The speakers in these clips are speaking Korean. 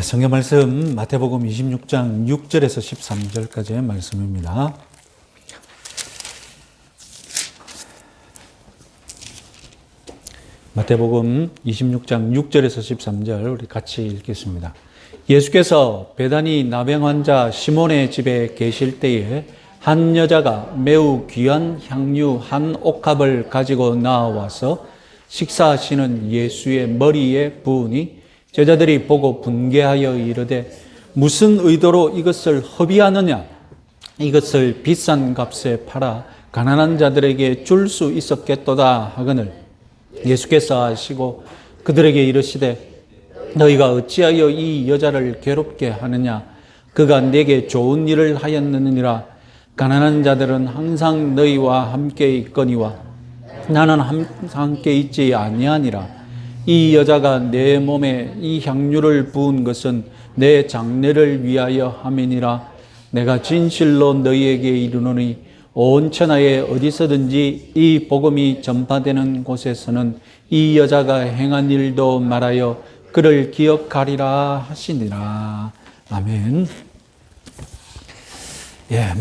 성경 말씀 마태복음 26장 6절에서 13절까지의 말씀입니다. 마태복음 26장 6절에서 13절 우리 같이 읽겠습니다. 예수께서 베다니 나병 환자 시몬의 집에 계실 때에 한 여자가 매우 귀한 향유 한 옥합을 가지고 나와서 식사하시는 예수의 머리에 부으니 제자들이 보고 분개하여 이르되 무슨 의도로 이것을 허비하느냐? 이것을 비싼 값에 팔아 가난한 자들에게 줄 수 있었겠도다 하거늘 예수께서 아시고 그들에게 이르시되 너희가 어찌하여 이 여자를 괴롭게 하느냐? 그가 내게 좋은 일을 하였느니라. 가난한 자들은 항상 너희와 함께 있거니와 나는 항상 함께 있지 아니하니라. 이 여자가 내 몸에 이 향유를 부은 것은 내 장례를 위하여 함이니라. 내가 진실로 너희에게 이르노니 온 천하에 어디서든지 이 복음이 전파되는 곳에서는 이 여자가 행한 일도 말하여 그를 기억하리라 하시니라. 아멘.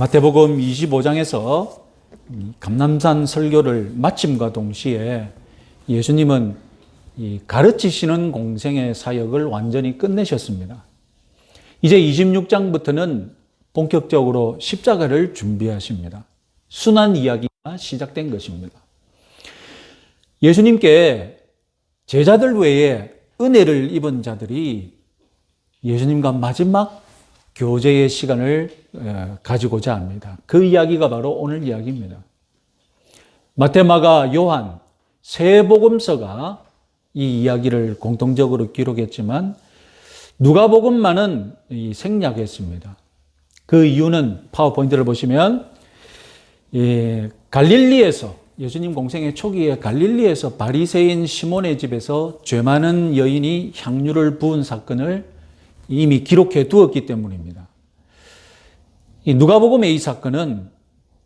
마태복음 25장에서 감람산 설교를 마침과 동시에 예수님은 이 가르치시는 공생의 사역을 완전히 끝내셨습니다. 이제 26장부터는 본격적으로 십자가를 준비하십니다. 순환 이야기가 시작된 것입니다. 예수님께 제자들 외에 은혜를 입은 자들이 예수님과 마지막 교제의 시간을 가지고자 합니다. 그 이야기가 바로 오늘 이야기입니다. 마태, 마가, 요한 세 복음서가 이 이야기를 공통적으로 기록했지만 누가복음만은 생략했습니다. 그 이유는 파워포인트를 보시면 갈릴리에서 예수님 공생의 초기에 갈릴리에서 바리새인 시몬의 집에서 죄 많은 여인이 향유를 부은 사건을 이미 기록해 두었기 때문입니다. 이 누가복음의 이 사건은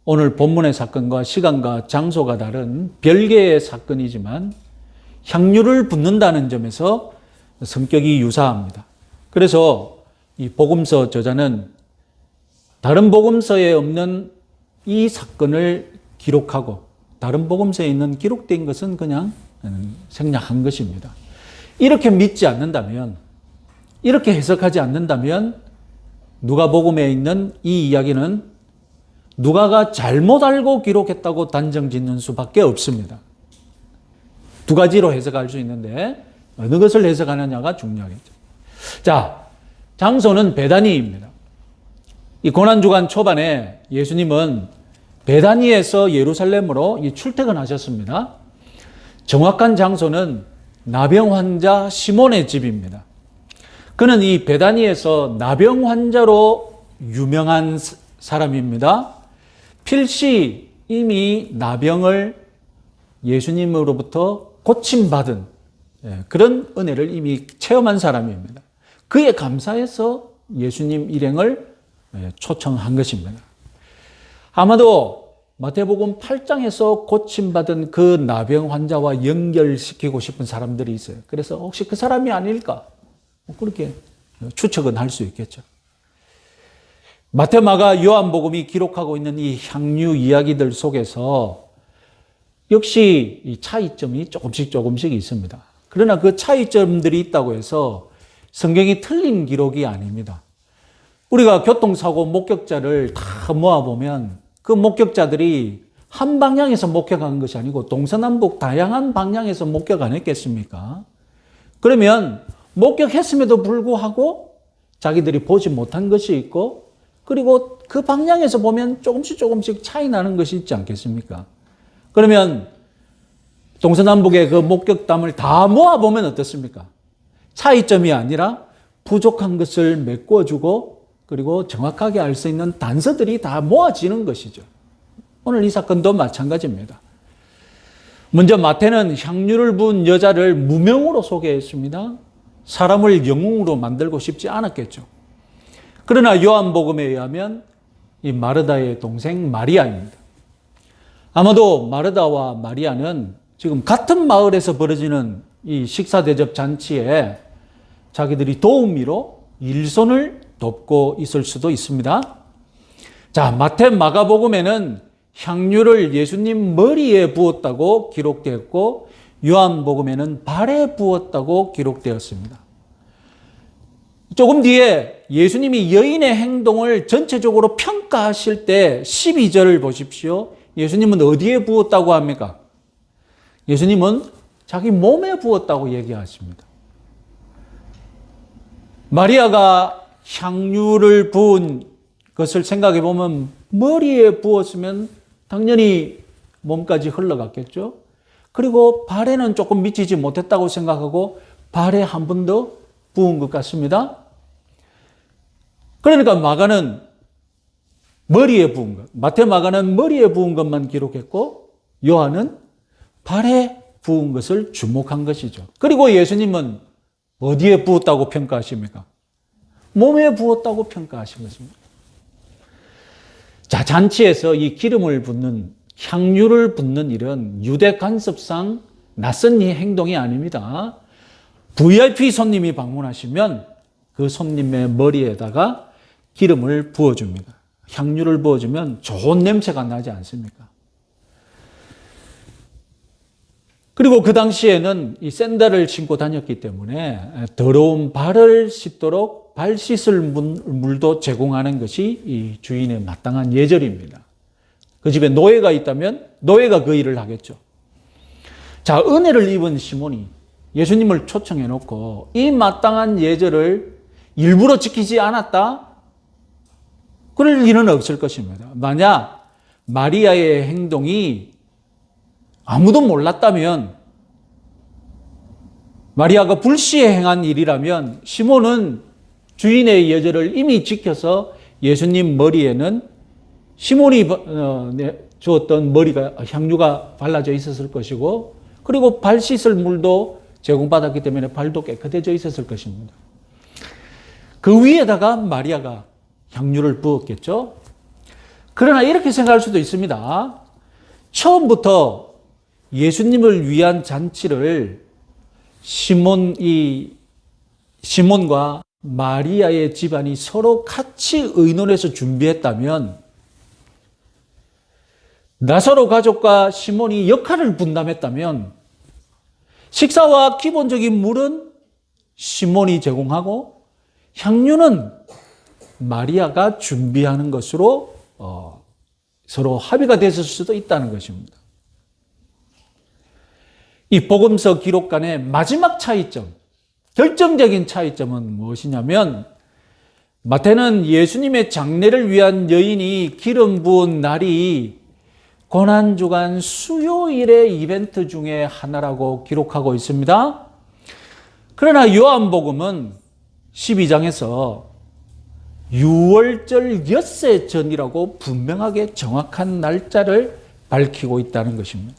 오늘 본문의 사건과 시간과 장소가 다른 별개의 사건이지만 향유를 붓는다는 점에서 성격이 유사합니다. 그래서 이 복음서 저자는 다른 복음서에 없는 이 사건을 기록하고 다른 복음서에 있는 기록된 것은 그냥 생략한 것입니다. 이렇게 믿지 않는다면, 이렇게 해석하지 않는다면 누가복음에 있는 이 이야기는 누가가 잘못 알고 기록했다고 단정 짓는 수밖에 없습니다. 두 가지로 해석할 수 있는데 어느 것을 해석하느냐가 중요하겠죠. 자, 장소는 베다니입니다. 이 고난주간 초반에 예수님은 베다니에서 예루살렘으로 출퇴근하셨습니다. 정확한 장소는 나병 환자 시몬의 집입니다. 그는 이 베다니에서 나병 환자로 유명한 사람입니다. 필시 이미 나병을 예수님으로부터 고침받은 그런 은혜를 이미 체험한 사람입니다. 그에 감사해서 예수님 일행을 초청한 것입니다. 아마도 마태복음 8장에서 고침받은 그 나병 환자와 연결시키고 싶은 사람들이 있어요. 그래서 혹시 그 사람이 아닐까? 그렇게 추측은 할 수 있겠죠. 마태, 마가, 요한복음이 기록하고 있는 이 향유 이야기들 속에서 역시 이 차이점이 조금씩 있습니다. 그러나 그 차이점들이 있다고 해서 성경이 틀린 기록이 아닙니다. 우리가 교통사고 목격자를 다 모아보면 그 목격자들이 한 방향에서 목격한 것이 아니고 동서남북 다양한 방향에서 목격 안 했겠습니까? 그러면 목격했음에도 불구하고 자기들이 보지 못한 것이 있고 그리고 그 방향에서 보면 조금씩 차이 나는 것이 있지 않겠습니까? 그러면 동서남북의 그 목격담을 다 모아보면 어떻습니까? 차이점이 아니라 부족한 것을 메꿔주고 그리고 정확하게 알 수 있는 단서들이 다 모아지는 것이죠. 오늘 이 사건도 마찬가지입니다. 먼저 마태는 향유를 부은 여자를 무명으로 소개했습니다. 사람을 영웅으로 만들고 싶지 않았겠죠. 그러나 요한복음에 의하면 이 마르다의 동생 마리아입니다. 아마도 마르다와 마리아는 지금 같은 마을에서 벌어지는 이 식사 대접 잔치에 자기들이 도우미로 일손을 돕고 있을 수도 있습니다. 자, 마태 마가복음에는 향유를 예수님 머리에 부었다고 기록되었고 요한복음에는 발에 부었다고 기록되었습니다. 조금 뒤에 예수님이 여인의 행동을 전체적으로 평가하실 때 12절을 보십시오. 예수님은 어디에 부었다고 합니까? 예수님은 자기 몸에 부었다고 얘기하십니다. 마리아가 향유를 부은 것을 생각해 보면 머리에 부었으면 당연히 몸까지 흘러갔겠죠. 그리고 발에는 조금 미치지 못했다고 생각하고 발에 한 번 더 부은 것 같습니다. 그러니까 마가는 머리에 부은 것, 마태 마가는 머리에 부은 것만 기록했고 요한은 발에 부은 것을 주목한 것이죠. 그리고 예수님은 어디에 부었다고 평가하십니까? 몸에 부었다고 평가하신 것입니다. 자, 잔치에서 이 기름을 붓는, 향유를 붓는 일은 유대 관습상 낯선 이 행동이 아닙니다. VIP 손님이 방문하시면 그 손님의 머리에다가 기름을 부어줍니다. 향유를 부어주면 좋은 냄새가 나지 않습니까? 그리고 그 당시에는 이 샌들을 신고 다녔기 때문에 더러운 발을 씻도록 발 씻을 물도 제공하는 것이 이 주인의 마땅한 예절입니다. 그 집에 노예가 있다면 노예가 그 일을 하겠죠. 자, 은혜를 입은 시몬이 예수님을 초청해 놓고 이 마땅한 예절을 일부러 지키지 않았다? 그럴 일은 없을 것입니다. 만약 마리아의 행동이 아무도 몰랐다면, 마리아가 불시에 행한 일이라면 시몬은 주인의 예절을 이미 지켜서 예수님 머리에는 시몬이 주었던 머리가 향유가 발라져 있었을 것이고, 그리고 발 씻을 물도 제공받았기 때문에 발도 깨끗해져 있었을 것입니다. 그 위에다가 마리아가 향유를 부었겠죠. 그러나 이렇게 생각할 수도 있습니다. 처음부터 예수님을 위한 잔치를 시몬과 마리아의 집안이 서로 같이 의논해서 준비했다면 나사로 가족과 시몬이 역할을 분담했다면 식사와 기본적인 물은 시몬이 제공하고 향유는 마리아가 준비하는 것으로 서로 합의가 됐을 수도 있다는 것입니다. 이 복음서 기록 간의 마지막 차이점, 결정적인 차이점은 무엇이냐면 마태는 예수님의 장례를 위한 여인이 기름 부은 날이 고난주간 수요일의 이벤트 중에 하나라고 기록하고 있습니다. 그러나 요한복음은 12장에서 6월절 엿새 전이라고 분명하게 정확한 날짜를 밝히고 있다는 것입니다.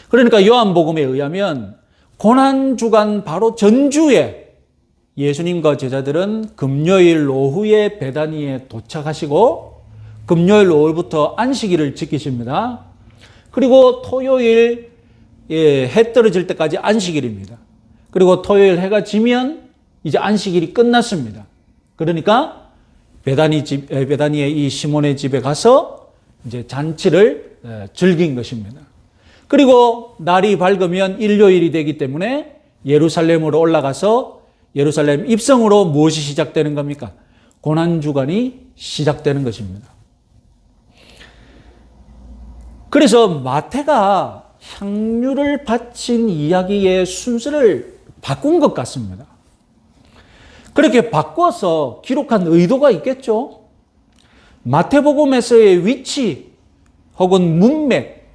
그러니까 요한복음에 의하면 고난주간 바로 전주에 예수님과 제자들은 금요일 오후에 베다니에 도착하시고 금요일 오후부터 안식일을 지키십니다. 그리고 토요일 해 떨어질 때까지 안식일입니다. 그리고 토요일 해가 지면 이제 안식일이 끝났습니다. 그러니까 베다니의 이 시몬의 집에 가서 이제 잔치를 즐긴 것입니다. 그리고 날이 밝으면 일요일이 되기 때문에 예루살렘으로 올라가서 예루살렘 입성으로 무엇이 시작되는 겁니까? 고난주간이 시작되는 것입니다. 그래서 마태가 향유를 바친 이야기의 순서를 바꾼 것 같습니다. 그렇게 바꿔서 기록한 의도가 있겠죠. 마태복음에서의 위치 혹은 문맥,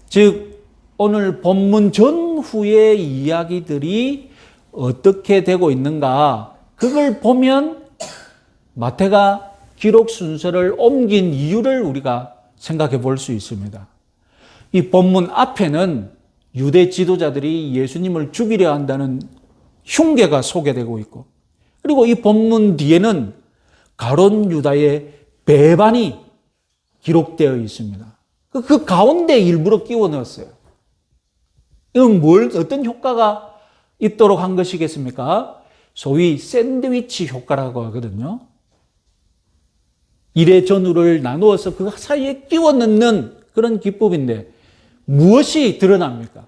즉 오늘 본문 전후의 이야기들이 어떻게 되고 있는가, 그걸 보면 마태가 기록 순서를 옮긴 이유를 우리가 생각해 볼 수 있습니다. 이 본문 앞에는 유대 지도자들이 예수님을 죽이려 한다는 흉계가 소개되고 있고, 그리고 이 본문 뒤에는 가룟 유다의 배반이 기록되어 있습니다. 그 가운데 일부러 끼워 넣었어요. 이건 어떤 효과가 있도록 한 것이겠습니까? 소위 샌드위치 효과라고 하거든요. 일의 전후를 나누어서 그 사이에 끼워 넣는 그런 기법인데 무엇이 드러납니까?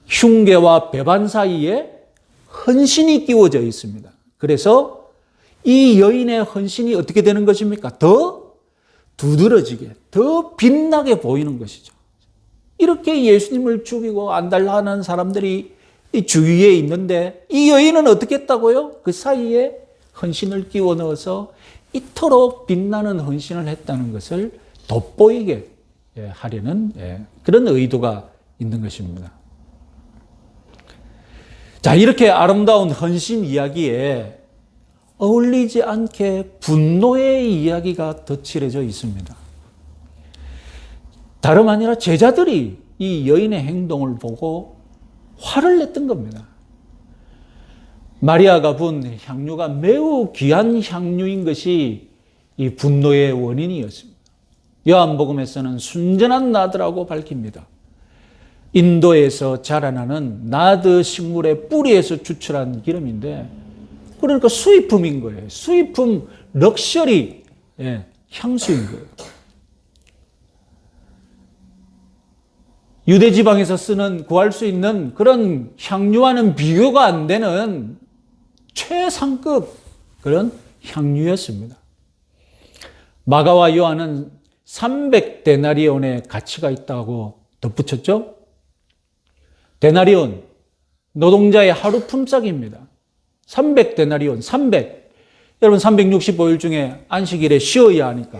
흉계와 배반 사이에 헌신이 끼워져 있습니다. 그래서 이 여인의 헌신이 어떻게 되는 것입니까? 더 두드러지게, 더 빛나게 보이는 것이죠. 이렇게 예수님을 죽이고 안달나는 사람들이 주위에 있는데 이 여인은 어떻게 했다고요? 그 사이에 헌신을 끼워 넣어서 이토록 빛나는 헌신을 했다는 것을 돋보이게 하려는 그런 의도가 있는 것입니다. 자, 이렇게 아름다운 헌신 이야기에 어울리지 않게 분노의 이야기가 덧칠해져 있습니다. 다름 아니라 제자들이 이 여인의 행동을 보고 화를 냈던 겁니다. 마리아가 분 향유가 매우 귀한 향유인 것이 이 분노의 원인이었습니다. 요한복음에서는 순전한 나드라고 밝힙니다. 인도에서 자라나는 나드 식물의 뿌리에서 추출한 기름인데, 그러니까 수입품인 거예요. 수입품 럭셔리 향수인 거예요. 유대 지방에서 쓰는 구할 수 있는 그런 향유와는 비교가 안 되는 최상급 그런 향유였습니다. 마가와 요한은 300데나리온의 가치가 있다고 덧붙였죠. 데나리온, 노동자의 하루 품삯입니다. 300데나리온, 300. 여러분 365일 중에 안식일에 쉬어야 하니까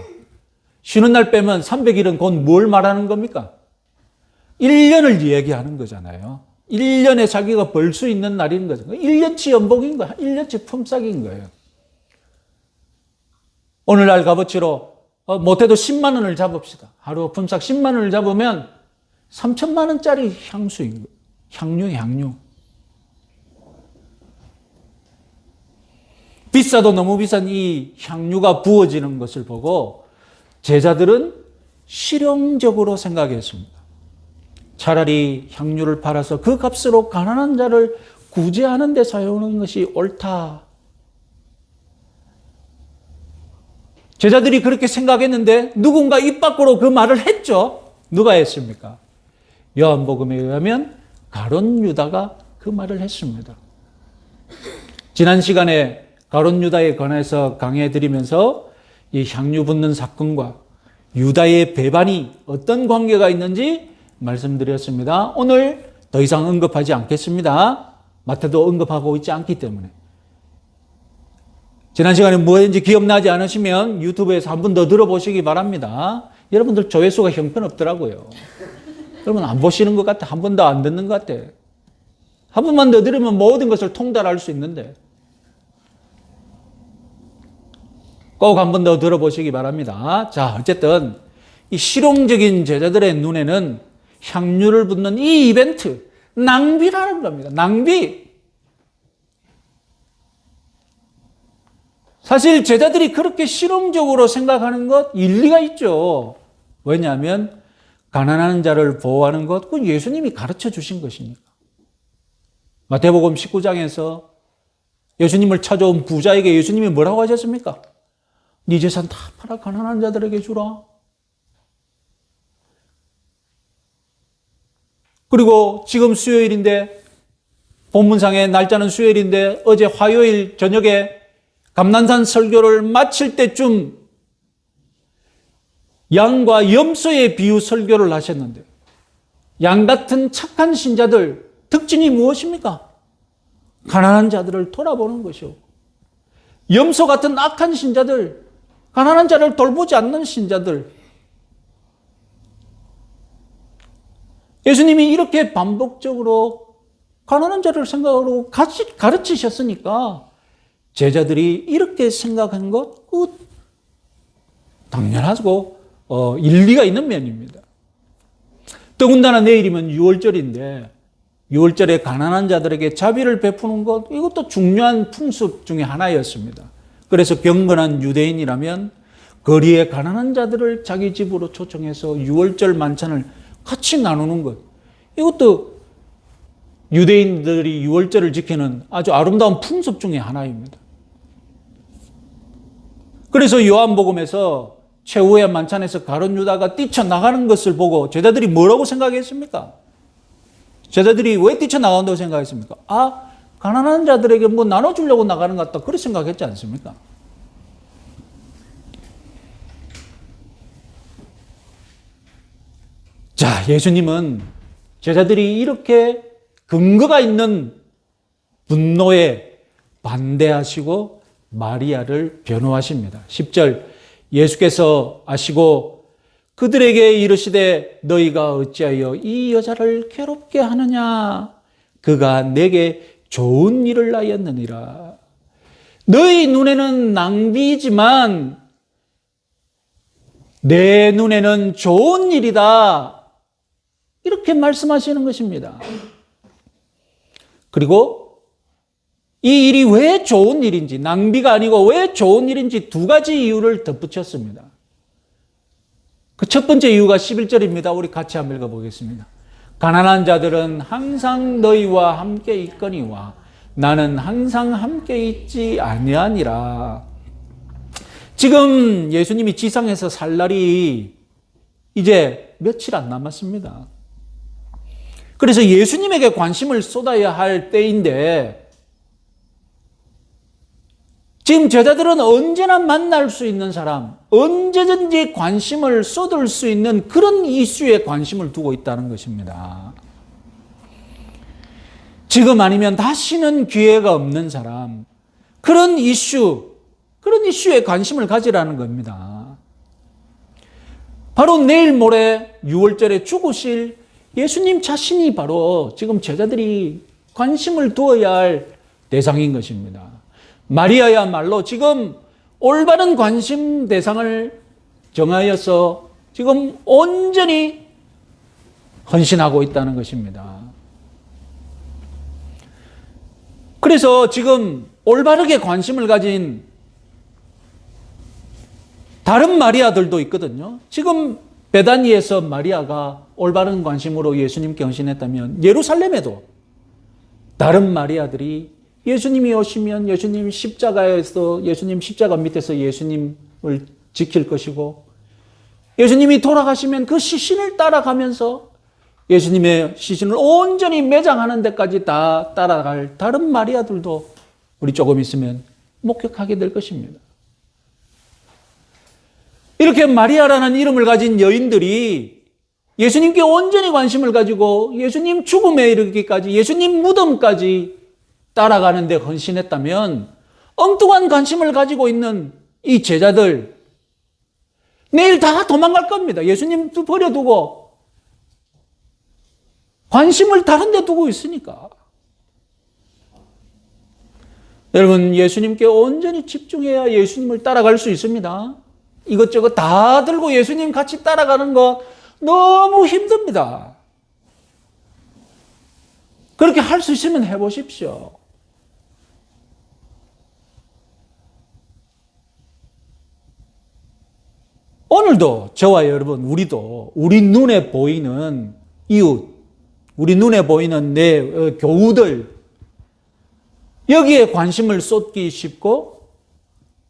쉬는 날 빼면 300일은 곧 뭘 말하는 겁니까? 1년을 이야기하는 거잖아요. 1년에 자기가 벌 수 있는 날인 거죠. 1년치 연봉인 거예요. 1년치 품삯인 거예요. 오늘날 값어치로 못해도 10만 원을 잡읍시다. 하루 품삯 10만 원을 잡으면 3천만 원짜리 향수인 거예요. 향유. 비싸도 너무 비싼 이 향유가 부어지는 것을 보고 제자들은 실용적으로 생각했습니다. 차라리 향유를 팔아서 그 값으로 가난한 자를 구제하는 데 사용하는 것이 옳다. 제자들이 그렇게 생각했는데 누군가 입 밖으로 그 말을 했죠. 누가 했습니까? 요한복음에 의하면 가룟 유다가 그 말을 했습니다. 지난 시간에 가룟 유다에 관해서 강해드리면서 이 향유 붓는 사건과 유다의 배반이 어떤 관계가 있는지 말씀드렸습니다. 오늘 더 이상 언급하지 않겠습니다. 마태도 언급하고 있지 않기 때문에. 지난 시간에 뭐였는지 기억나지 않으시면 유튜브에서 한 번 더 들어보시기 바랍니다. 여러분들 조회수가 형편없더라고요. 여러분 안 보시는 것 같아. 한 번 더 안 듣는 것 같아. 한 번만 더 들으면 모든 것을 통달할 수 있는데. 꼭 한 번 더 들어보시기 바랍니다. 자, 어쨌든 이 실용적인 제자들의 눈에는 향유를 붓는 이 이벤트, 낭비라는 겁니다. 낭비. 사실 제자들이 그렇게 실용적으로 생각하는 것 일리가 있죠. 왜냐하면 가난한 자를 보호하는 것, 그건 예수님이 가르쳐 주신 것이니까. 마태복음 19장에서 예수님을 찾아온 부자에게 예수님이 뭐라고 하셨습니까? 네 재산 다 팔아 가난한 자들에게 주라. 그리고 지금 수요일인데, 본문상의 날짜는 수요일인데 어제 화요일 저녁에 감난산 설교를 마칠 때쯤 양과 염소의 비유 설교를 하셨는데, 양 같은 착한 신자들 특징이 무엇입니까? 가난한 자들을 돌아보는 것이요. 염소 같은 악한 신자들, 가난한 자를 돌보지 않는 신자들. 예수님이 이렇게 반복적으로 가난한 자를 생각으로 가르치셨으니까 제자들이 이렇게 생각한 것, 당연하고 일리가 있는 면입니다. 더군다나 내일이면 6월절인데 6월절에 가난한 자들에게 자비를 베푸는 것, 이것도 중요한 풍습 중에 하나였습니다. 그래서 경건한 유대인이라면 거리의 가난한 자들을 자기 집으로 초청해서 6월절 만찬을 같이 나누는 것, 이것도 유대인들이 유월절을 지키는 아주 아름다운 풍습 중에 하나입니다. 그래서 요한복음에서 최후의 만찬에서 가룟 유다가 뛰쳐나가는 것을 보고 제자들이 뭐라고 생각했습니까? 제자들이 왜 뛰쳐나간다고 생각했습니까? 아, 가난한 자들에게 뭐 나눠주려고 나가는 것 같다. 그렇게 생각했지 않습니까? 자, 예수님은 제자들이 이렇게 근거가 있는 분노에 반대하시고 마리아를 변호하십니다. 10절 예수께서 아시고 그들에게 이르시되 너희가 어찌하여 이 여자를 괴롭게 하느냐? 그가 내게 좋은 일을 하였느니라. 너희 눈에는 낭비이지만 내 눈에는 좋은 일이다. 이렇게 말씀하시는 것입니다. 그리고 이 일이 왜 좋은 일인지, 낭비가 아니고 왜 좋은 일인지 두 가지 이유를 덧붙였습니다. 그 첫 번째 이유가 11절입니다. 우리 같이 한번 읽어보겠습니다. 가난한 자들은 항상 너희와 함께 있거니와 나는 항상 함께 있지 아니하니라. 지금 예수님이 지상에서 살 날이 이제 며칠 안 남았습니다. 그래서 예수님에게 관심을 쏟아야 할 때인데 지금 제자들은 언제나 만날 수 있는 사람, 언제든지 관심을 쏟을 수 있는 그런 이슈에 관심을 두고 있다는 것입니다. 지금 아니면 다시는 기회가 없는 사람, 그런 이슈에 관심을 가지라는 겁니다. 바로 내일 모레 6월절에 죽으실 예수님 자신이 바로 지금 제자들이 관심을 두어야 할 대상인 것입니다. 마리아야말로 지금 올바른 관심 대상을 정하여서 지금 온전히 헌신하고 있다는 것입니다. 그래서 지금 올바르게 관심을 가진 다른 마리아들도 있거든요. 지금 베다니에서 마리아가 올바른 관심으로 예수님께 헌신했다면 예루살렘에도 다른 마리아들이 예수님이 오시면 예수님 십자가에서 예수님 십자가 밑에서 예수님을 지킬 것이고 예수님이 돌아가시면 그 시신을 따라가면서 예수님의 시신을 온전히 매장하는 데까지 다 따라갈 다른 마리아들도 우리 조금 있으면 목격하게 될 것입니다. 이렇게 마리아라는 이름을 가진 여인들이 예수님께 온전히 관심을 가지고 예수님 죽음에 이르기까지 예수님 무덤까지 따라가는 데 헌신했다면 엉뚱한 관심을 가지고 있는 이 제자들 내일 다 도망갈 겁니다. 예수님도 버려두고 관심을 다른 데 두고 있으니까. 여러분, 예수님께 온전히 집중해야 예수님을 따라갈 수 있습니다. 이것저것 다 들고 예수님 같이 따라가는 거 너무 힘듭니다. 그렇게 할 수 있으면 해보십시오. 오늘도 저와 여러분, 우리도 우리 눈에 보이는 이웃, 우리 눈에 보이는 내 교우들, 여기에 관심을 쏟기 쉽고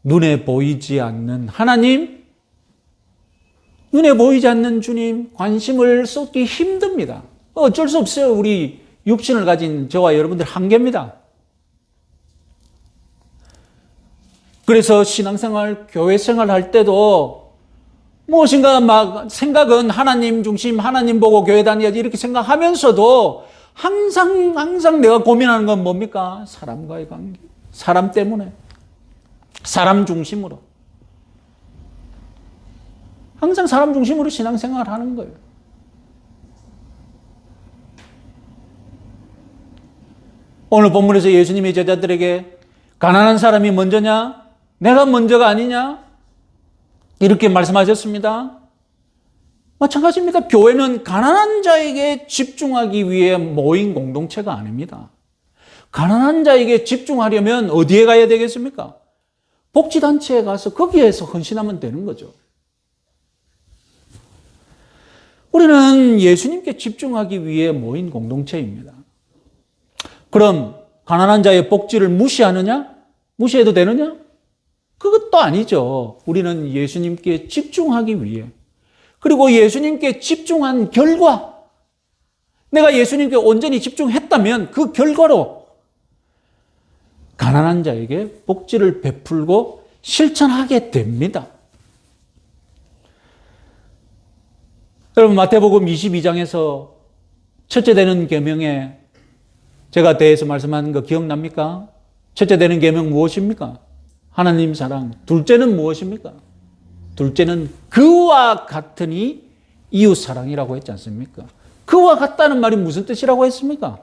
눈에 보이지 않는 하나님, 눈에 보이지 않는 주님 관심을 쏟기 힘듭니다. 어쩔 수 없어요. 우리 육신을 가진 저와 여러분들 한계입니다. 그래서 신앙생활, 교회생활 할 때도 무엇인가 막 생각은 하나님 중심, 하나님 보고 교회 다녀야지 이렇게 생각하면서도 항상 내가 고민하는 건 뭡니까? 사람과의 관계. 사람 때문에. 사람 중심으로. 항상 사람 중심으로 신앙생활을 하는 거예요. 오늘 본문에서 예수님이 제자들에게 가난한 사람이 먼저냐? 내가 먼저가 아니냐? 이렇게 말씀하셨습니다. 마찬가지입니다. 교회는 가난한 자에게 집중하기 위해 모인 공동체가 아닙니다. 가난한 자에게 집중하려면 어디에 가야 되겠습니까? 복지단체에 가서 거기에서 헌신하면 되는 거죠. 우리는 예수님께 집중하기 위해 모인 공동체입니다. 그럼 가난한 자의 복지를 무시하느냐? 무시해도 되느냐? 그것도 아니죠. 우리는 예수님께 집중하기 위해. 그리고 예수님께 집중한 결과, 내가 예수님께 온전히 집중했다면 그 결과로 가난한 자에게 복지를 베풀고 실천하게 됩니다. 여러분, 마태복음 22장에서 첫째 되는 계명에 제가 대해서 말씀하는 거 기억납니까? 첫째 되는 계명 무엇입니까? 하나님 사랑. 둘째는 무엇입니까? 둘째는 그와 같으니 이웃 사랑이라고 했지 않습니까? 그와 같다는 말이 무슨 뜻이라고 했습니까?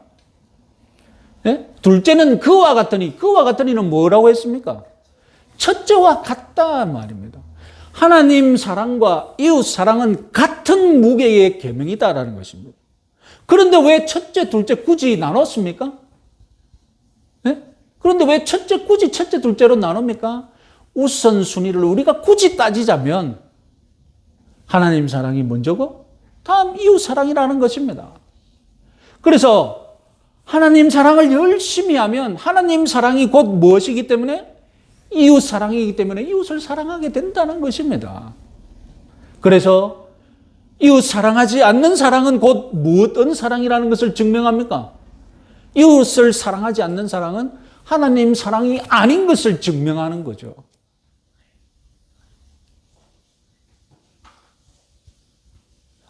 네? 둘째는 그와 같으니, 그와 같으니는 뭐라고 했습니까? 첫째와 같다 말입니다. 하나님 사랑과 이웃 사랑은 같은 무게의 계명이다라는 것입니다. 그런데 왜 첫째, 둘째 굳이 나눴습니까? 네? 그런데 왜 굳이 첫째, 둘째로 나눕니까? 우선순위를 우리가 굳이 따지자면 하나님 사랑이 먼저고 다음 이웃 사랑이라는 것입니다. 그래서 하나님 사랑을 열심히 하면 하나님 사랑이 곧 무엇이기 때문에? 이웃 사랑이기 때문에 이웃을 사랑하게 된다는 것입니다. 그래서 이웃 사랑하지 않는 사랑은 곧 무엇은 사랑이라는 것을 증명합니까? 이웃을 사랑하지 않는 사랑은 하나님 사랑이 아닌 것을 증명하는 거죠.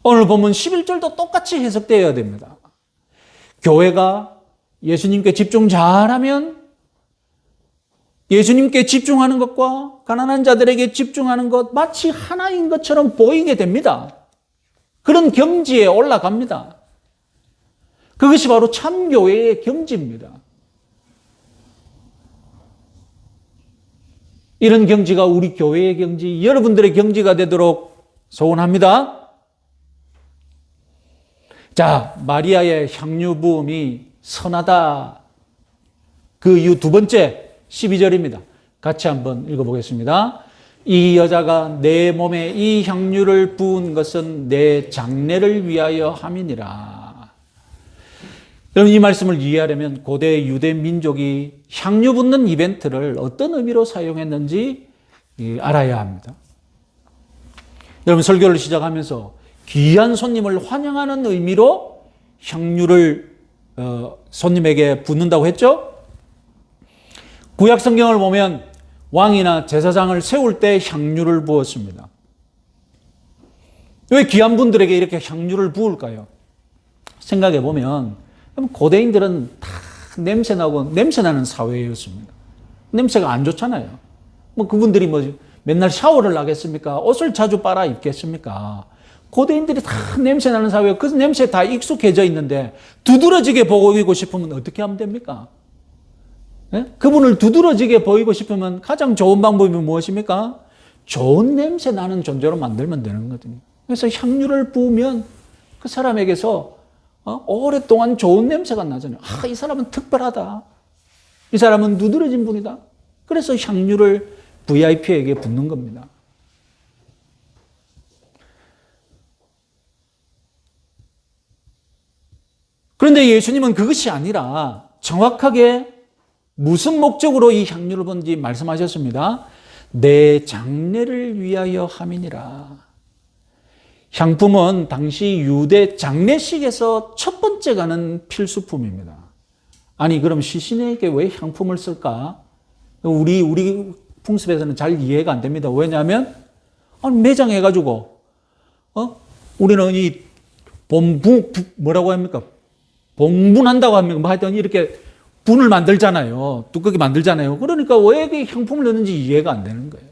오늘 보면 11절도 똑같이 해석되어야 됩니다. 교회가 예수님께 집중 잘하면 예수님께 집중하는 것과 가난한 자들에게 집중하는 것 마치 하나인 것처럼 보이게 됩니다. 그런 경지에 올라갑니다. 그것이 바로 참교회의 경지입니다. 이런 경지가 우리 교회의 경지, 여러분들의 경지가 되도록 소원합니다. 자, 마리아의 향유 부음이 선하다. 그 이유 두 번째, 12절입니다. 같이 한번 읽어보겠습니다. 이 여자가 내 몸에 이 향유를 부은 것은 내 장례를 위하여 함이니라. 여러분, 이 말씀을 이해하려면 고대 유대 민족이 향유 붓는 이벤트를 어떤 의미로 사용했는지 알아야 합니다. 여러분, 설교를 시작하면서 귀한 손님을 환영하는 의미로 향유를 손님에게 붓는다고 했죠? 구약 성경을 보면 왕이나 제사장을 세울 때 향유를 부었습니다. 왜 귀한 분들에게 이렇게 향유를 부을까요? 생각해 보면 고대인들은 다 냄새나는 사회였습니다. 냄새가 안 좋잖아요. 그분들이 맨날 샤워를 하겠습니까? 옷을 자주 빨아 입겠습니까? 고대인들이 다 냄새나는 사회에 그 냄새에 다 익숙해져 있는데 두드러지게 보이고 싶으면 어떻게 하면 됩니까? 네? 그분을 두드러지게 보이고 싶으면 가장 좋은 방법이 무엇입니까? 좋은 냄새 나는 존재로 만들면 되는 거거든요. 그래서 향유를 부으면 그 사람에게서 오랫동안 좋은 냄새가 나잖아요. 이 사람은 특별하다. 이 사람은 두드러진 분이다. 그래서 향유를 VIP에게 붓는 겁니다. 그런데 예수님은 그것이 아니라 정확하게 무슨 목적으로 이 향유를 붓는지 말씀하셨습니다. 내 장례를 위하여 함이니라. 향품은 당시 유대 장례식에서 첫 번째 가는 필수품입니다. 아니, 그럼 시신에게 왜 향품을 쓸까? 우리 풍습에서는 잘 이해가 안 됩니다. 왜냐하면 매장해가지고 우리는 이 뭐라고 합니까? 봉분한다고 합니까? 하여튼 이렇게 분을 만들잖아요. 두껍게 만들잖아요. 그러니까 왜 이렇게 향품을 넣는지 이해가 안 되는 거예요.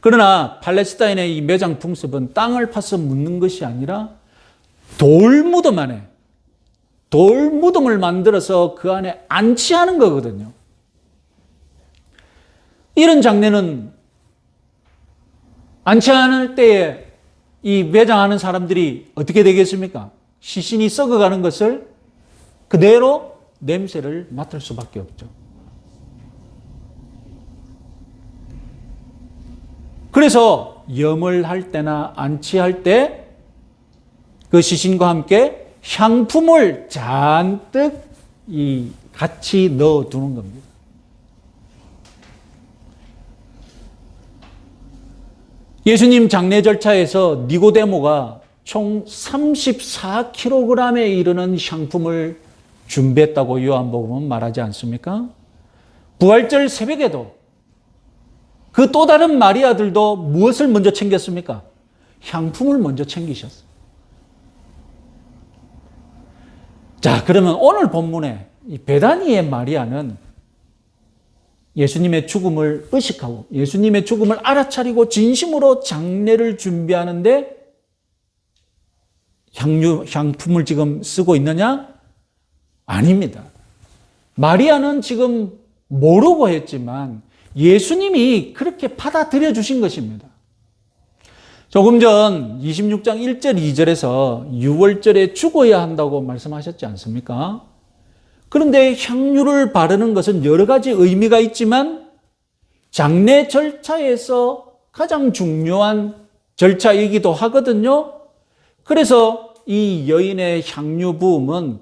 그러나 팔레스타인의 이 매장 풍습은 땅을 파서 묻는 것이 아니라 돌무덤 안에 돌무덤을 만들어서 그 안에 안치하는 거거든요. 이런 장례는 안치하는 때에 이 매장하는 사람들이 어떻게 되겠습니까? 시신이 썩어가는 것을 그대로 냄새를 맡을 수밖에 없죠. 그래서 염을 할 때나 안치할 때 그 시신과 함께 향품을 잔뜩 같이 넣어두는 겁니다. 예수님 장례 절차에서 니고데모가 총 34kg에 이르는 향품을 준비했다고 요한복음은 말하지 않습니까? 부활절 새벽에도 그 또 다른 마리아들도 무엇을 먼저 챙겼습니까? 향품을 먼저 챙기셨어요. 자, 그러면 오늘 본문에 이 베다니의 마리아는 예수님의 죽음을 의식하고 예수님의 죽음을 알아차리고 진심으로 장례를 준비하는데 향품을 지금 쓰고 있느냐? 아닙니다. 마리아는 지금 모르고 했지만 예수님이 그렇게 받아들여 주신 것입니다. 조금 전 26장 1절 2절에서 6월절에 죽어야 한다고 말씀하셨지 않습니까? 그런데 향유를 바르는 것은 여러 가지 의미가 있지만 장례 절차에서 가장 중요한 절차이기도 하거든요. 그래서 이 여인의 향유 부음은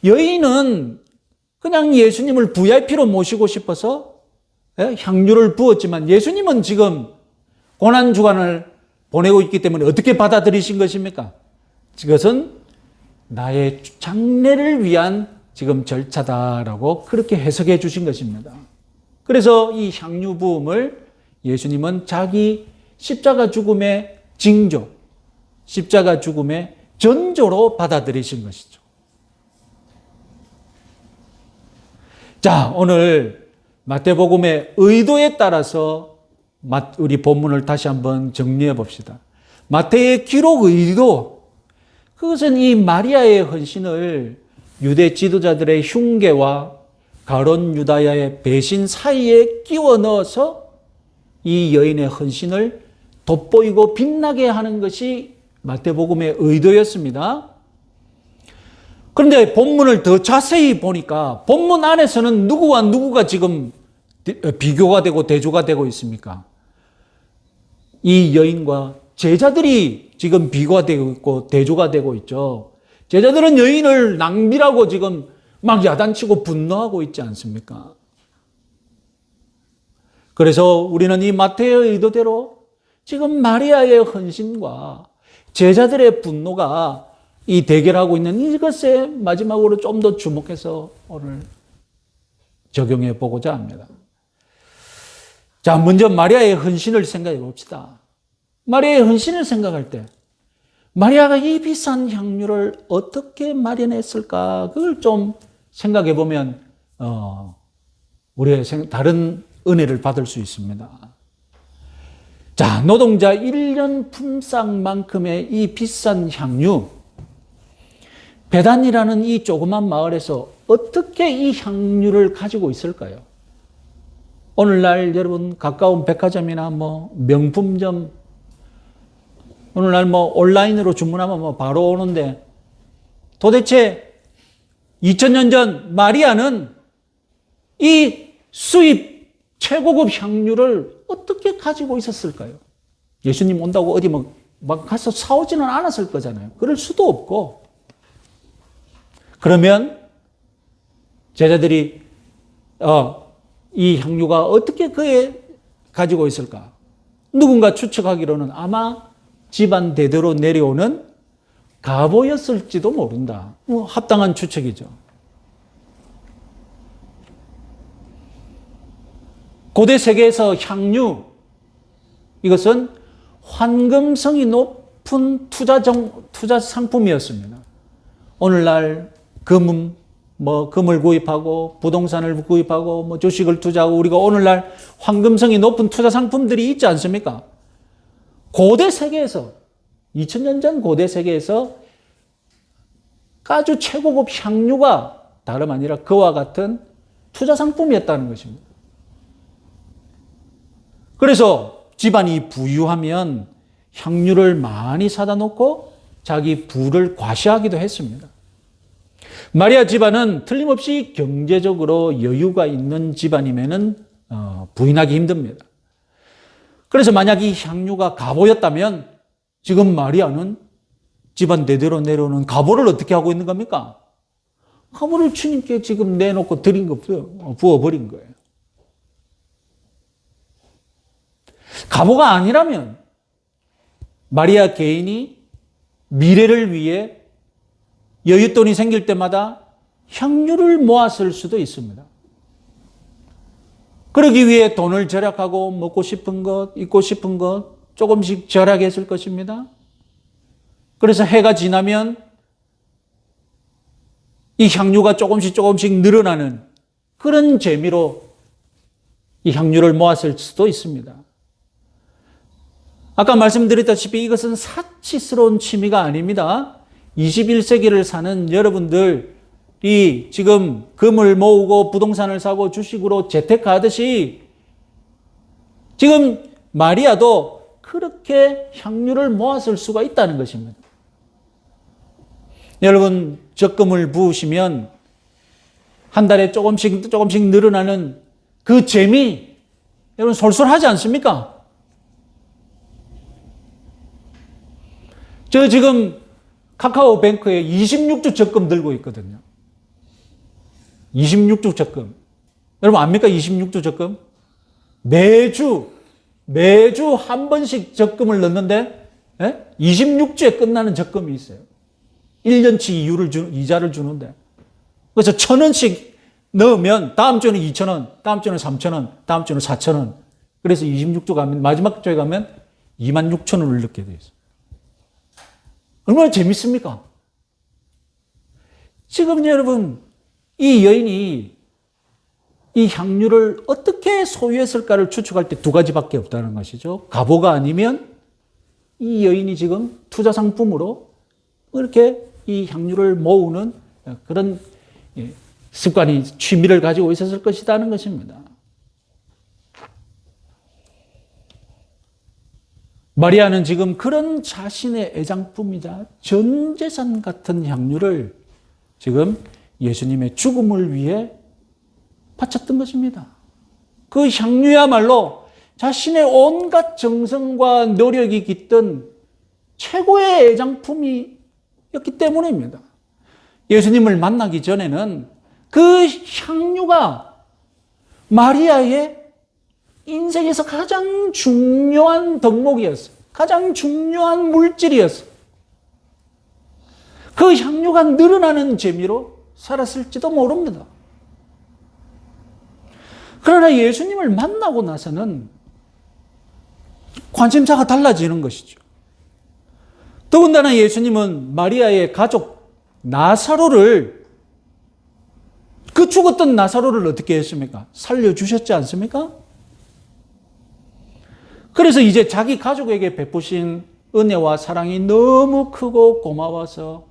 여인은 그냥 예수님을 VIP로 모시고 싶어서 향유를 부었지만 예수님은 지금 고난주간을 보내고 있기 때문에 어떻게 받아들이신 것입니까? 이것은 나의 장례를 위한 지금 절차다라고 그렇게 해석해 주신 것입니다. 그래서 이 향유 부음을 예수님은 자기 십자가 죽음의 징조, 십자가 죽음의 전조로 받아들이신 것이죠. 자, 오늘 마태복음의 의도에 따라서 우리 본문을 다시 한번 정리해 봅시다. 마태의 기록 의도, 그것은 이 마리아의 헌신을 유대 지도자들의 흉계와 가론 유다야의 배신 사이에 끼워 넣어서 이 여인의 헌신을 돋보이고 빛나게 하는 것이 마태복음의 의도였습니다. 그런데 본문을 더 자세히 보니까 본문 안에서는 누구와 누구가 지금 비교가 되고 대조가 되고 있습니까? 이 여인과 제자들이 지금 비교가 되고 있고 대조가 되고 있죠. 제자들은 여인을 낭비라고 지금 막 야단치고 분노하고 있지 않습니까? 그래서 우리는 이 마태의 의도대로 지금 마리아의 헌신과 제자들의 분노가 이 대결하고 있는 이것에 마지막으로 좀 더 주목해서 오늘 적용해 보고자 합니다. 자, 먼저 마리아의 헌신을 생각해 봅시다. 마리아의 헌신을 생각할 때 마리아가 이 비싼 향유를 어떻게 마련했을까? 그걸 좀 생각해 보면 우리의 다른 은혜를 받을 수 있습니다. 자, 노동자 1년 품삯만큼의 이 비싼 향유, 베단이라는 이 조그만 마을에서 어떻게 이 향유를 가지고 있을까요? 오늘날 여러분 가까운 백화점이나 명품점, 오늘날 온라인으로 주문하면 바로 오는데 도대체 2000년 전 마리아는 이 수입 최고급 향유를 어떻게 가지고 있었을까요? 예수님 온다고 어디 막 가서 사오지는 않았을 거잖아요. 그럴 수도 없고. 그러면 제자들이 이 향유가 어떻게 그에 가지고 있을까? 누군가 추측하기로는 아마 집안 대대로 내려오는 가보였을지도 모른다. 합당한 추측이죠. 고대 세계에서 향유, 이것은 환금성이 높은 투자 상품이었습니다. 오늘날 금을 구입하고 부동산을 구입하고 주식을 투자하고 우리가 오늘날 황금성이 높은 투자 상품들이 있지 않습니까? 고대 세계에서 2000년 전 고대 세계에서 아주 최고급 향유가 다름 아니라 그와 같은 투자 상품이었다는 것입니다. 그래서 집안이 부유하면 향유를 많이 사다 놓고 자기 부를 과시하기도 했습니다. 마리아 집안은 틀림없이 경제적으로 여유가 있는 집안이면은 부인하기 힘듭니다. 그래서 만약 이 향유가 가보였다면 지금 마리아는 집안 대대로 내려오는 가보를 어떻게 하고 있는 겁니까? 화물을 주님께 지금 내놓고 드린 거 부어버린 거예요. 가보가 아니라면 마리아 개인이 미래를 위해 여윳돈이 생길 때마다 향유를 모았을 수도 있습니다. 그러기 위해 돈을 절약하고 먹고 싶은 것, 입고 싶은 것 조금씩 절약했을 것입니다. 그래서 해가 지나면 이 향유가 조금씩 늘어나는 그런 재미로 이 향유를 모았을 수도 있습니다. 아까 말씀드렸다시피 이것은 사치스러운 취미가 아닙니다. 21세기를 사는 여러분들이 지금 금을 모으고 부동산을 사고 주식으로 재테크하듯이 지금 마리아도 그렇게 향유를 모았을 수가 있다는 것입니다. 여러분, 적금을 부으시면 한 달에 조금씩 늘어나는 그 재미, 여러분 솔솔하지 않습니까? 저 지금 카카오뱅크에 26주 적금 들고 있거든요. 26주 적금. 여러분 압니까? 26주 적금? 매주 한 번씩 적금을 넣는데 26주에 끝나는 적금이 있어요. 1년치 이자를 주는데. 그래서 1,000원씩 넣으면 다음 주는 2,000원, 다음 주는 3,000원, 다음 주는 4,000원. 그래서 26주 가면, 마지막 주에 가면 26,000원을 넣게 돼 있어요. 얼마나 재밌습니까? 지금 여러분, 이 여인이 이 향유를 어떻게 소유했을까를 추측할 때 두 가지밖에 없다는 것이죠. 가보가 아니면 이 여인이 지금 투자 상품으로 이렇게 이 향유를 모으는 그런 습관이, 취미를 가지고 있었을 것이라는 것입니다. 마리아는 지금 그런 자신의 애장품이자 전 재산 같은 향유를 지금 예수님의 죽음을 위해 바쳤던 것입니다. 그 향유야말로 자신의 온갖 정성과 노력이 깃든 최고의 애장품이었기 때문입니다. 예수님을 만나기 전에는 그 향유가 마리아의 인생에서 가장 중요한 덕목이었어요. 가장 중요한 물질이었어요. 그 향유가 늘어나는 재미로 살았을지도 모릅니다. 그러나 예수님을 만나고 나서는 관심사가 달라지는 것이죠. 더군다나 예수님은 마리아의 가족 나사로를, 그 죽었던 나사로를 어떻게 했습니까? 살려주셨지 않습니까? 그래서 이제 자기 가족에게 베푸신 은혜와 사랑이 너무 크고 고마워서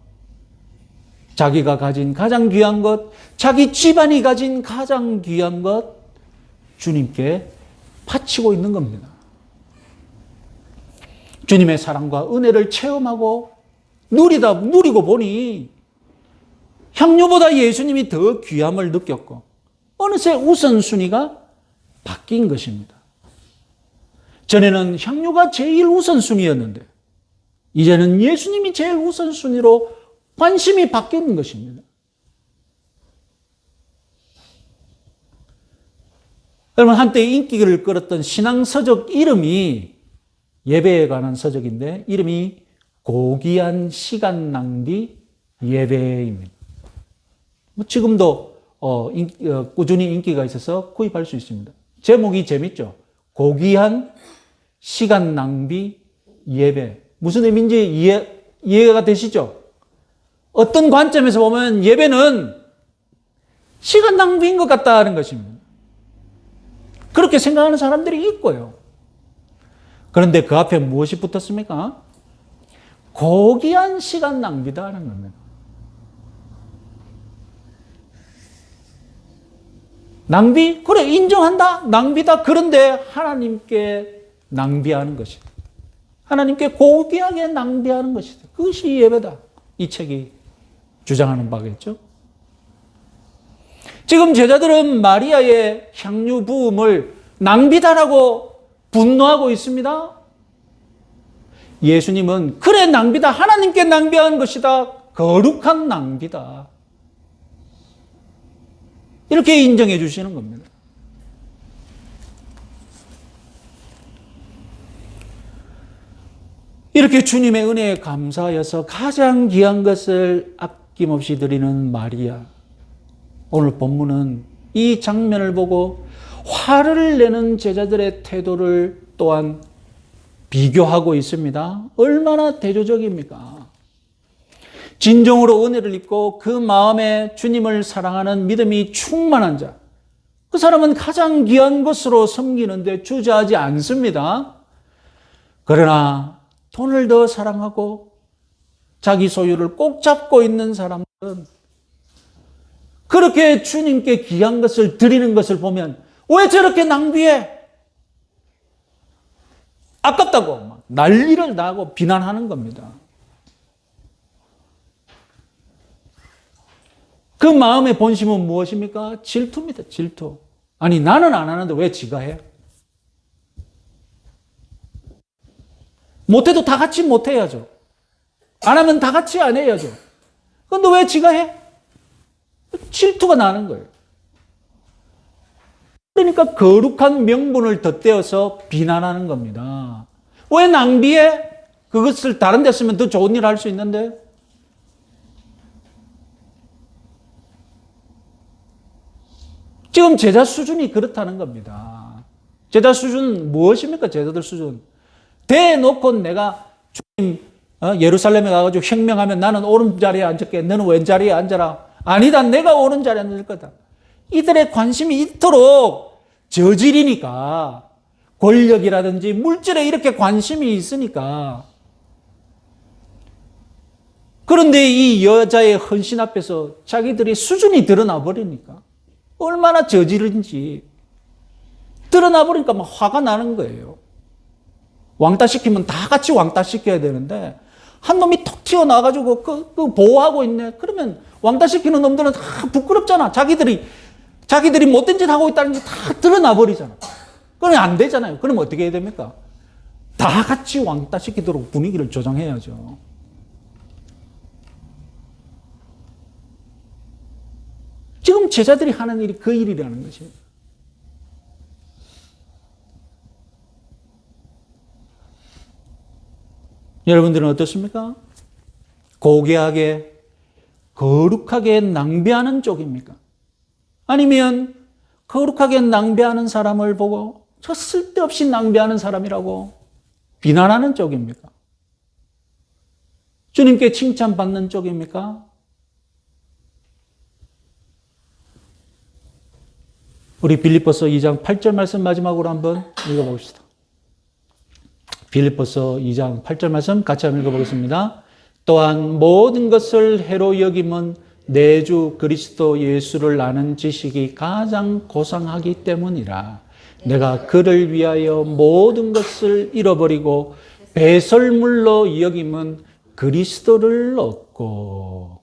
자기가 가진 가장 귀한 것, 자기 집안이 가진 가장 귀한 것 주님께 바치고 있는 겁니다. 주님의 사랑과 은혜를 체험하고 누리고 보니 향유보다 예수님이 더 귀함을 느꼈고 어느새 우선순위가 바뀐 것입니다. 전에는 향유가 제일 우선순위였는데 이제는 예수님이 제일 우선순위로 관심이 바뀌는 것입니다. 여러분, 한때 인기를 끌었던 신앙서적 이름이, 예배에 관한 서적인데 이름이 고귀한 시간 낭비 예배입니다. 지금도 꾸준히 인기가 있어서 구입할 수 있습니다. 제목이 재밌죠? 고귀한 시간 낭비 예배. 무슨 의미인지 이해가 되시죠? 어떤 관점에서 보면 예배는 시간 낭비인 것 같다는 것입니다. 그렇게 생각하는 사람들이 있고요. 그런데 그 앞에 무엇이 붙었습니까? 고귀한 시간 낭비다라는 겁니다. 낭비? 그래, 인정한다. 낭비다. 그런데 하나님께 낭비하는 것이다. 하나님께 고귀하게 낭비하는 것이다. 그것이 예배다. 이 책이 주장하는 바겠죠. 지금 제자들은 마리아의 향유 부음을 낭비다라고 분노하고 있습니다. 예수님은 그래, 낭비다. 하나님께 낭비하는 것이다. 거룩한 낭비다. 이렇게 인정해 주시는 겁니다. 이렇게 주님의 은혜에 감사하여서 가장 귀한 것을 아낌없이 드리는 마리아. 오늘 본문은 이 장면을 보고 화를 내는 제자들의 태도를 또한 비교하고 있습니다. 얼마나 대조적입니까? 진정으로 은혜를 입고 그 마음에 주님을 사랑하는 믿음이 충만한 자, 그 사람은 가장 귀한 것으로 섬기는데 주저하지 않습니다. 그러나 돈을 더 사랑하고 자기 소유를 꼭 잡고 있는 사람은 그렇게 주님께 귀한 것을 드리는 것을 보면 왜 저렇게 낭비해? 아깝다고 막 난리를 나고 비난하는 겁니다. 그 마음의 본심은 무엇입니까? 질투입니다. 질투. 아니 나는 안 하는데 왜 지가 해? 못해도 다 같이 못해야죠. 안 하면 다 같이 안 해야죠. 그런데 왜 지가 해? 질투가 나는 거예요. 그러니까 거룩한 명분을 덧대어서 비난하는 겁니다. 왜 낭비해? 그것을 다른 데 쓰면 더 좋은 일 할 수 있는데. 지금 제자 수준이 그렇다는 겁니다. 제자 수준 무엇입니까? 제자들 수준. 대놓고 내가 주님 예루살렘에 가가지고 혁명하면 나는 오른자리에 앉을게. 너는 왼자리에 앉아라. 아니다. 내가 오른자리에 앉을 거다. 이들의 관심이 이토록 저질이니까 권력이라든지 물질에 이렇게 관심이 있으니까. 그런데 이 여자의 헌신 앞에서 자기들이 수준이 드러나 버리니까 얼마나 저질인지 드러나 버리니까 막 화가 나는 거예요. 왕따 시키면 다 같이 왕따 시켜야 되는데 한 놈이 톡 튀어나와가지고 그 보호하고 있네. 그러면 왕따 시키는 놈들은 다 부끄럽잖아. 자기들이 못된 짓 하고 있다는 게 다 드러나 버리잖아. 그러면 안 되잖아요. 그럼 어떻게 해야 됩니까? 다 같이 왕따 시키도록 분위기를 조정해야죠. 지금 제자들이 하는 일이 그 일이라는 것이에요. 여러분들은 어떻습니까? 고귀하게, 거룩하게 낭비하는 쪽입니까? 아니면 거룩하게 낭비하는 사람을 보고 저 쓸데없이 낭비하는 사람이라고 비난하는 쪽입니까? 주님께 칭찬받는 쪽입니까? 우리 빌립보서 2장 8절 말씀 마지막으로 한번 읽어봅시다. 빌립보서 2장 8절 말씀 같이 한번 읽어보겠습니다. 또한 모든 것을 해로 여김은 내 주 그리스도 예수를 아는 지식이 가장 고상하기 때문이라. 내가 그를 위하여 모든 것을 잃어버리고 배설물로 여김은 그리스도를 얻고.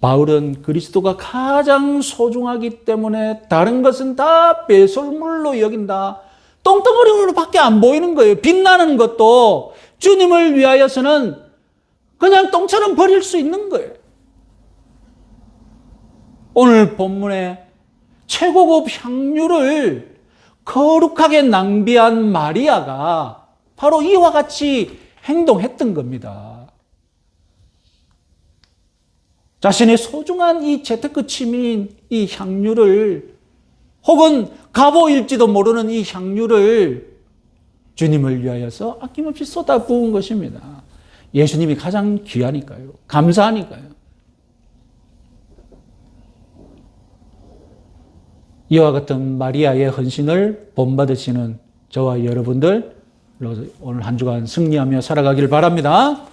바울은 그리스도가 가장 소중하기 때문에 다른 것은 다 배설물로 여긴다. 똥덩어리로 밖에 안 보이는 거예요. 빛나는 것도 주님을 위하여서는 그냥 똥처럼 버릴 수 있는 거예요. 오늘 본문에 최고급 향유를 거룩하게 낭비한 마리아가 바로 이와 같이 행동했던 겁니다. 자신의 소중한 이 재테크 취미인 이 향유를, 혹은 갑오일지도 모르는 이 향유를 주님을 위하여서 아낌없이 쏟아부은 것입니다. 예수님이 가장 귀하니까요. 감사하니까요. 이와 같은 마리아의 헌신을 본받으시는 저와 여러분들 오늘 한 주간 승리하며 살아가길 바랍니다.